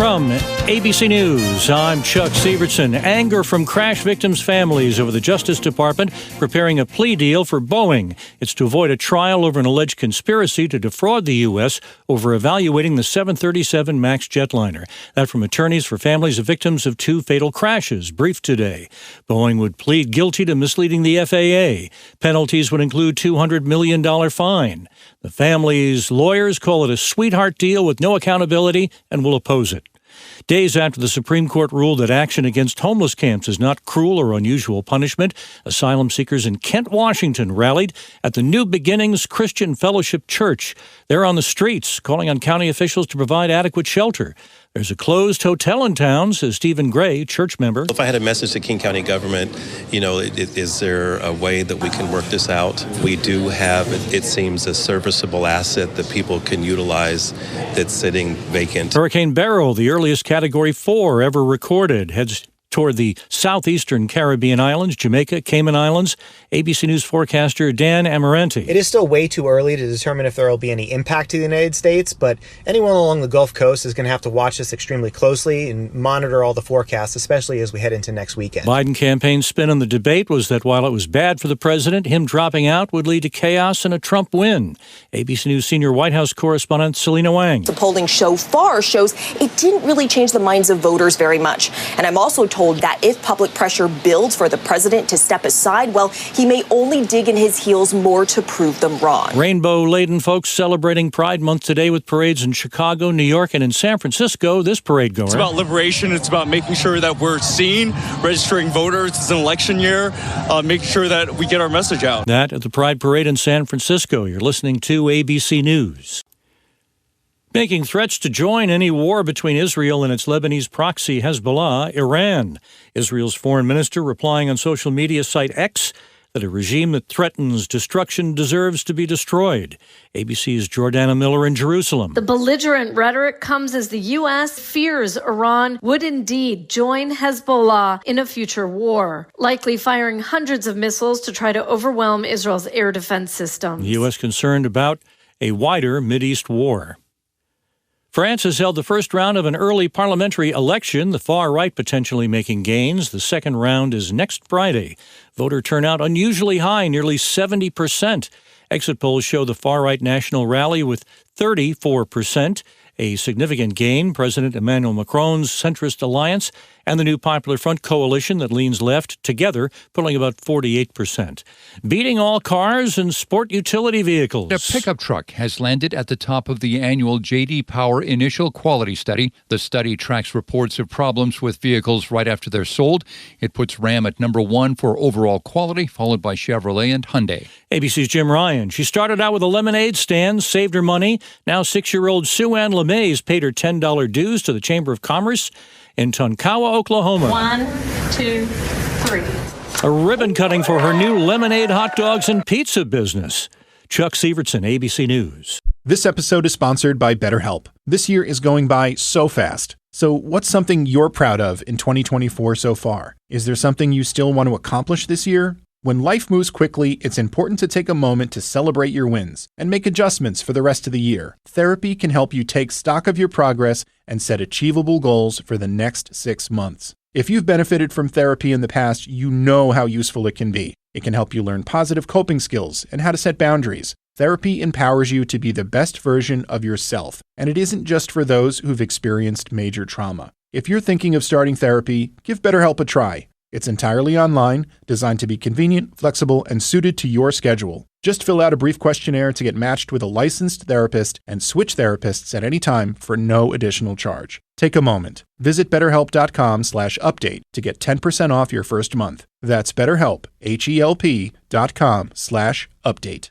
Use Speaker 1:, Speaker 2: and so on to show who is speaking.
Speaker 1: From ABC News, I'm Chuck Sievertson. Anger from crash victims' families over the Justice Department preparing a plea deal for Boeing. It's to avoid a trial over an alleged conspiracy to defraud the U.S. over evaluating the 737 MAX jetliner. That from attorneys for families of victims of 2 fatal crashes, briefed today. Boeing would plead guilty to misleading the FAA. Penalties would include $200 million fine. The family's lawyers call it a sweetheart deal with no accountability and will oppose it. Days after the Supreme Court ruled that action against homeless camps is not cruel or unusual punishment, asylum seekers in Kent, Washington rallied at the New Beginnings Christian Fellowship Church. They're on the streets, calling on county officials to provide adequate shelter. There's a closed hotel in town, says Stephen Gray, church member.
Speaker 2: If I had a message to King County government, is there a way that we can work this out? We do have, it seems, a serviceable asset that people can utilize that's sitting vacant.
Speaker 1: Hurricane Beryl, the earliest Category 4 ever recorded, heads toward the southeastern Caribbean islands, Jamaica, Cayman Islands. ABC News forecaster Dan Amarante.
Speaker 3: It is still way too early to determine if there will be any impact to the United States, but anyone along the Gulf Coast is going to have to watch this extremely closely and monitor all the forecasts, especially as we head into next weekend.
Speaker 1: Biden campaign spin on the debate was that while it was bad for the president, him dropping out would lead to chaos and a Trump win. ABC News senior White House correspondent Selena Wang.
Speaker 4: The polling so far shows it didn't really change the minds of voters very much. And I'm also told that if public pressure builds for the president to step aside, well, he may only dig in his heels more to prove them wrong.
Speaker 1: Rainbow-laden folks celebrating Pride Month today with parades in Chicago, New York, and in San Francisco. This parade goer.
Speaker 5: It's about liberation. It's about making sure that we're seen, registering voters. It's an election year, making sure that we get our message out.
Speaker 1: That at the Pride Parade in San Francisco. You're listening to ABC News. Making threats to join any war between Israel and its Lebanese proxy Hezbollah, Iran. Israel's foreign minister replying on social media site X that a regime that threatens destruction deserves to be destroyed. ABC's Jordana Miller in Jerusalem.
Speaker 6: The belligerent rhetoric comes as the U.S. fears Iran would indeed join Hezbollah in a future war, likely firing hundreds of missiles to try to overwhelm Israel's air defense systems.
Speaker 1: The U.S. concerned about a wider Mideast war. France has held the first round of an early parliamentary election, the far right potentially making gains. The second round is next Friday. Voter turnout unusually high, nearly 70%. Exit polls show the far right national rally with 34%, a significant gain. President Emmanuel Macron's centrist alliance and the new Popular Front coalition that leans left together pulling about 48%. Beating all cars and sport utility vehicles.
Speaker 7: A pickup truck has landed at the top of the annual J.D. Power Initial Quality Study. The study tracks reports of problems with vehicles right after they're sold. It puts Ram at number 1 for overall quality, followed by Chevrolet and Hyundai.
Speaker 1: ABC's Jim Ryan. She started out with a lemonade stand, saved her money. Now 6-year-old Sue Ann LeMays paid her $10 dues to the Chamber of Commerce in Tonkawa, Oklahoma.
Speaker 6: 1, 2, 3.
Speaker 1: A ribbon cutting for her new lemonade, hot dogs, and pizza business. Chuck Sievertson, ABC News.
Speaker 8: This episode is sponsored by BetterHelp. This year is going by so fast. So what's something you're proud of in 2024 so far? Is there something you still want to accomplish this year? When life moves quickly, it's important to take a moment to celebrate your wins and make adjustments for the rest of the year. Therapy can help you take stock of your progress and set achievable goals for the next 6 months. If you've benefited from therapy in the past, you know how useful it can be. It can help you learn positive coping skills and how to set boundaries. Therapy empowers you to be the best version of yourself, and it isn't just for those who've experienced major trauma. If you're thinking of starting therapy, give BetterHelp a try. It's entirely online, designed to be convenient, flexible, and suited to your schedule. Just fill out a brief questionnaire to get matched with a licensed therapist and switch therapists at any time for no additional charge. Take a moment. Visit BetterHelp.com/update to get 10% off your first month. That's BetterHelp, HELP.com/update.